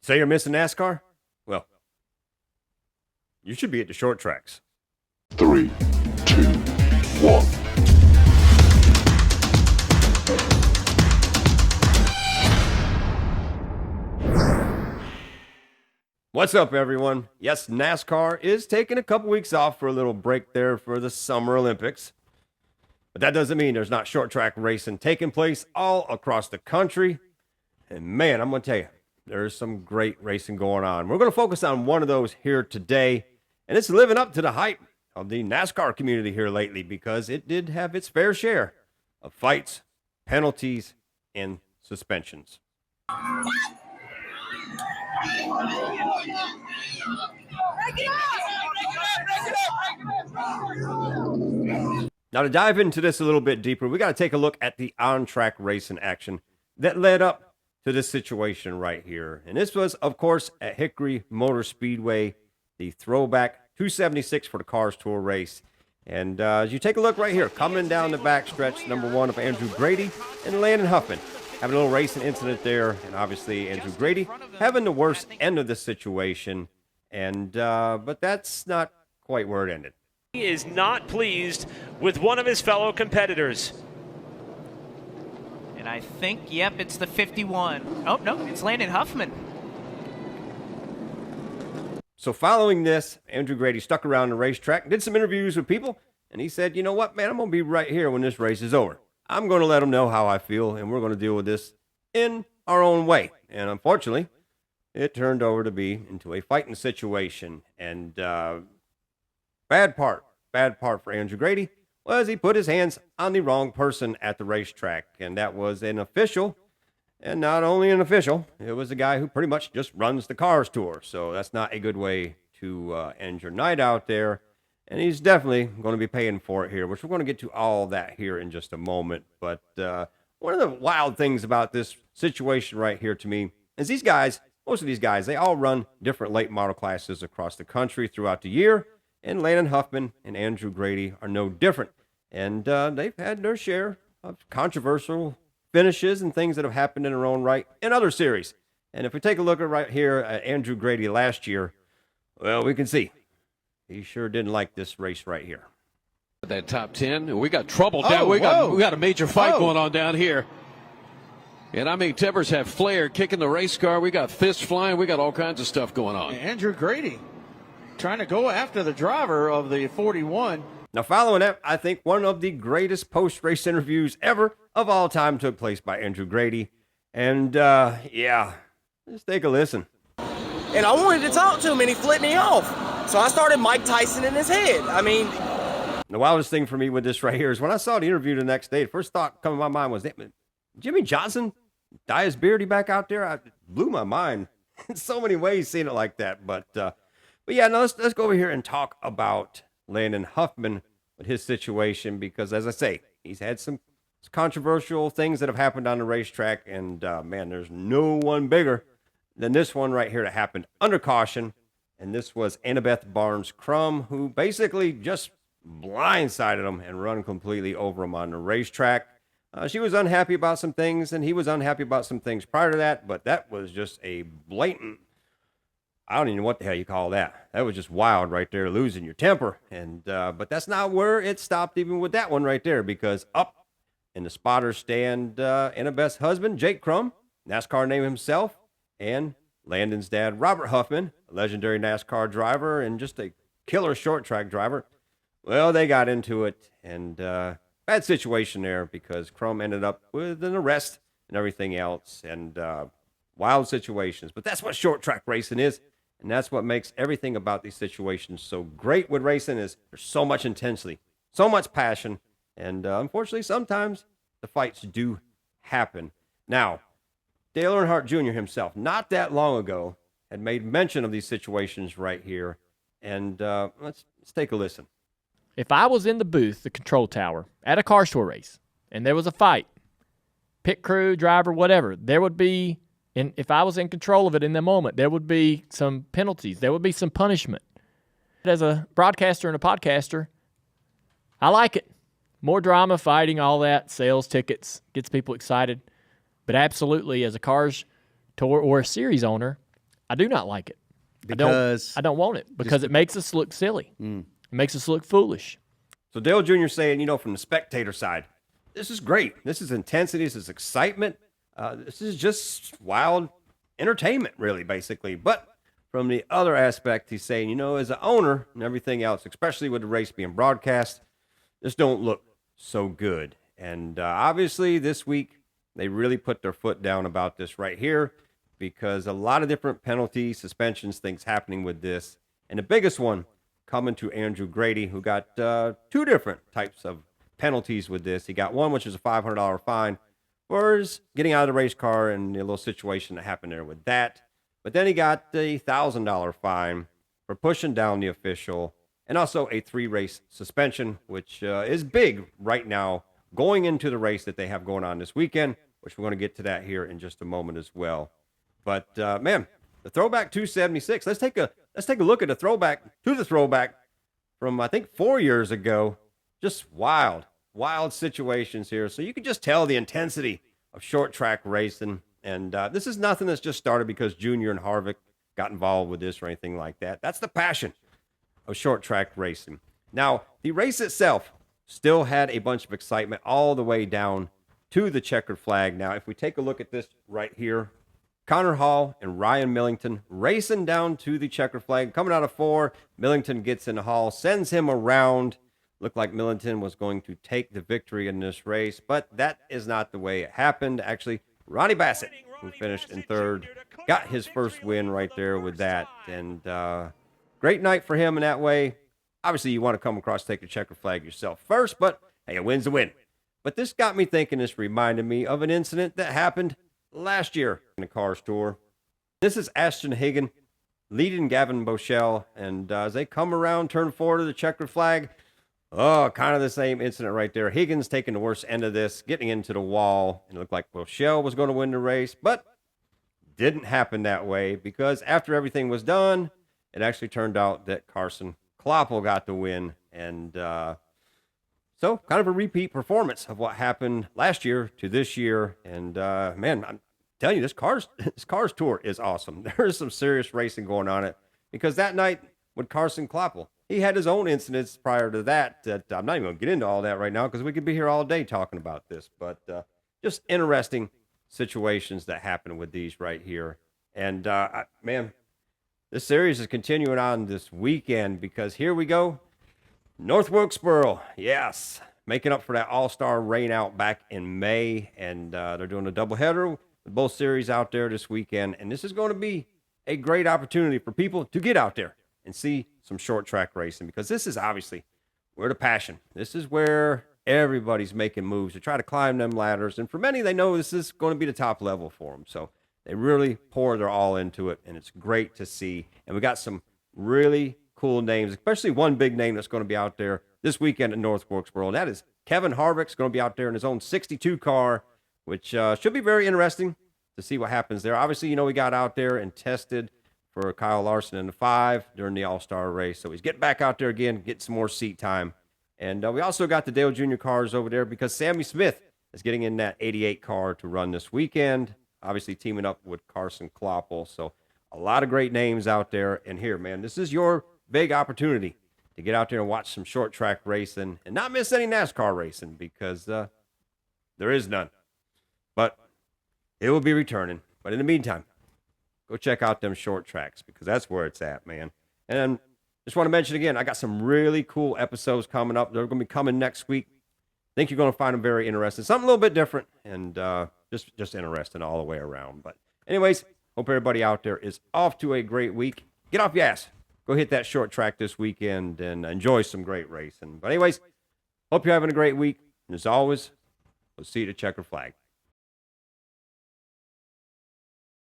Say you're missing NASCAR? Well, you should be at the short tracks. 3, 2, 1. What's up, everyone? Yes, NASCAR is taking a couple weeks off for a little break there for the Summer Olympics. But that doesn't mean there's not short track racing taking place all across the country. And man, I'm going to tell you, there's some great racing going on. We're going to focus on one of those here today. And it's living up to the hype of the NASCAR community here lately because it did have its fair share of fights, penalties, and suspensions. Now, to dive into this a little bit deeper, we got to take a look at the on-track racing action that led up to this situation right here. And this was, of course, at Hickory Speedway, the Throwback 276 for the CARS Tour race. And as you take a look right here, coming down the backstretch, number one of Andrew Grady and Landon Huffman. Having a little racing incident there, and obviously Andrew Grady having the worst end of the situation. And but that's not quite where it ended. He is not pleased with one of his fellow competitors. And I think, yep, it's the 51. Oh, no, it's Landon Huffman. So following this, Andrew Grady stuck around the racetrack, did some interviews with people, and he said, you know what, man, I'm going to be right here when this race is over. I'm going to let them know how I feel, and we're going to deal with this in our own way. And unfortunately, it turned over to be into a fighting situation. And bad part for Andrew Grady was he put his hands on the wrong person at the racetrack, and that was an official. And not only an official, it was a guy who pretty much just runs the CARS Tour. So that's not a good way to end your night out there. And he's definitely going to be paying for it here, which we're going to get to all that here in just a moment. But one of the wild things about this situation right here to me is these guys, most of these guys, they all run different late model classes across the country throughout the year. And Landon Huffman and Andrew Grady are no different. And they've had their share of controversial finishes and things that have happened in their own right in other series. And if we take a look at right here at Andrew Grady last year, well, we can see he sure didn't like this race right here. That top 10, we got trouble down. We got a major fight going on down here. And I mean, Tibbers have flair kicking the race car. We got fists flying. We got all kinds of stuff going on. Andrew Grady trying to go after the driver of the 41. Now, following that, I think one of the greatest post-race interviews ever of all time took place by Andrew Grady. And, yeah, let's take a listen. And I wanted to talk to him, and he flipped me off. So I started Mike Tyson in his head. I mean, the wildest thing for me with this right here is when I saw the interview the next day, the first thought coming to my mind was, Jimmy Johnson dye his beard back out there? It blew my mind in so many ways seeing it like that. But yeah, now let's go over here and talk about Landon Huffman with his situation, because as I say, he's had some controversial things that have happened on the racetrack, and man, there's no one bigger than this one right here that happened under caution. And this was Annabeth Barnes-Crum, who basically just blindsided him and run completely over him on the racetrack. She was unhappy about some things, and he was unhappy about some things prior to that, but that was just a blatant, I don't even know what the hell you call that. That was just wild right there, losing your temper. And but that's not where it stopped even with that one right there, because up in the spotter stand, Annabeth's husband, Jake Crum, NASCAR name himself, and Landon's dad, Robert Huffman, a legendary NASCAR driver and just a killer short track driver. Well, they got into it, and bad situation there because Crum ended up with an arrest and everything else, and wild situations. But that's what short track racing is, and that's what makes everything about these situations so great with racing is there's so much intensity, so much passion, and unfortunately sometimes the fights do happen. Now, Dale Earnhardt Jr. himself, not that long ago, had made mention of these situations right here. And let's take a listen. If I was in the booth, the control tower, at a CARS Tour race, and there was a fight, pit crew, driver, whatever, there would be, and if I was in control of it in the moment, there would be some penalties. There would be some punishment. As a broadcaster and a podcaster, I like it. More drama, fighting, all that, sales, tickets, gets people excited. But absolutely, as a CARS Tour or a series owner, I do not like it. Because I don't want it because it makes us look silly. It makes us look foolish. So Dale Jr. saying, you know, from the spectator side, this is great. This is intensity. This is excitement. This is just wild entertainment, really, basically. But from the other aspect, he's saying, you know, as an owner and everything else, especially with the race being broadcast, this don't look so good. And obviously this week, they really put their foot down about this right here because a lot of different penalties, suspensions, things happening with this. And the biggest one coming to Andrew Grady, who got 2 different types of penalties with this. He got one, which is a $500 fine for his getting out of the race car and the little situation that happened there with that. But then he got the $1,000 fine for pushing down the official and also a 3-race suspension, which is big right now going into the race that they have going on this weekend, which we're going to get to that here in just a moment as well. But man, the throwback 276. Let's take a look at the throwback from I think 4 years ago. Just wild situations here. So you can just tell the intensity of short track racing. And this is nothing that's just started because Junior and Harvick got involved with this or anything like that. That's the passion of short track racing. Now, the race itself still had a bunch of excitement all the way down to the checkered flag. Now, if we take a look at this right here, Connor Hall and Ryan Millington racing down to the checkered flag. Coming out of 4, Millington gets in Hall, sends him around. Looked like Millington was going to take the victory in this race, but that is not the way it happened. Actually, Ronnie Bassett, who finished in 3rd, got his first win right there with that. And great night for him in that way. Obviously, you want to come across, take the checkered flag yourself first, but hey, a win's a win. But this got me thinking, this reminded me of an incident that happened last year in the CARS Tour. This is Ashton Higgin leading Gavin Boschel, and as they come around, turn 4 to the checkered flag, kind of the same incident right there. Higgins taking the worst end of this, getting into the wall, and it looked like Boschel was going to win the race, but didn't happen that way because after everything was done, it actually turned out that Carson Kloppel got the win, and so kind of a repeat performance of what happened last year to this year. And man, I'm telling you, this CARS Tour is awesome. There is some serious racing going on it because that night with Carson Kloppel, he had his own incidents prior to that I'm not even going to get into all that right now because we could be here all day talking about this. But just interesting situations that happen with these right here. And man, this series is continuing on this weekend because here we go. North Wilkesboro, yes, making up for that all-star rain out back in May. And they're doing a doubleheader with both series out there this weekend. And this is going to be a great opportunity for people to get out there and see some short track racing because this is obviously where the passion. This is where everybody's making moves to try to climb them ladders. And for many, they know this is going to be the top level for them. So they really pour their all into it, and it's great to see. And we got some really cool names, especially one big name that's going to be out there this weekend in North Wilkesboro, and that is Kevin Harvick's going to be out there in his own 62 car, which should be very interesting to see what happens there. Obviously, you know, we got out there and tested for Kyle Larson in the 5 during the All-Star race, so he's getting back out there again, get some more seat time. And we also got the Dale Jr. cars over there because Sammy Smith is getting in that 88 car to run this weekend, obviously teaming up with Carson Kloppel. So a lot of great names out there. And here, man, this is your big opportunity to get out there and watch some short track racing and not miss any NASCAR racing because there is none. But it will be returning. But in the meantime, go check out them short tracks because that's where it's at, man. And just want to mention again, I got some really cool episodes coming up. They're going to be coming next week. I think you're going to find them very interesting. Something a little bit different and just interesting all the way around. But anyways, hope everybody out there is off to a great week. Get off your ass. Go hit that short track this weekend and enjoy some great racing. But anyways, hope you're having a great week. And as always, we'll see you at the checkered flag.